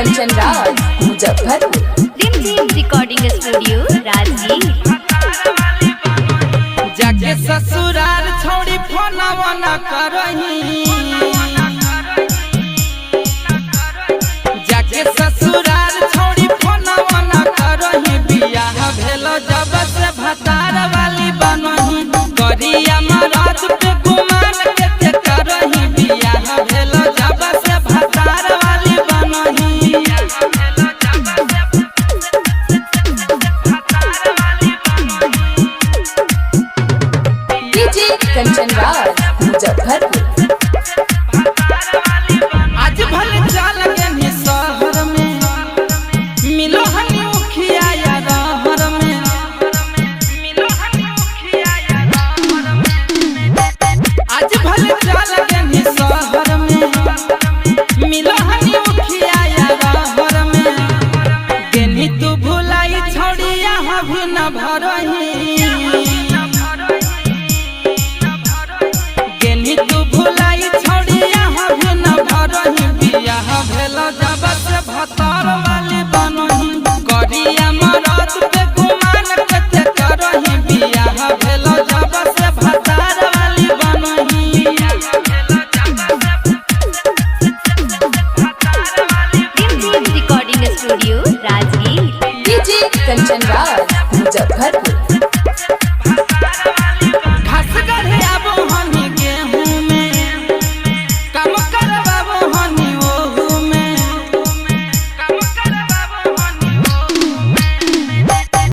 Kanchan Raj Muzaffarpur. Recording studio Rajgir. जाके ससुराल छोड़ी फोनवा न करही, जाके ससुराल छोड़ी फोनवा न करही। बियाह भेल जब से भतार वाली बनही, करिया मराद पे गुमान के करही। बियाह भेल जब से भतार वाली बनही। डीजे कंचन राज मुजफ्फरपुर।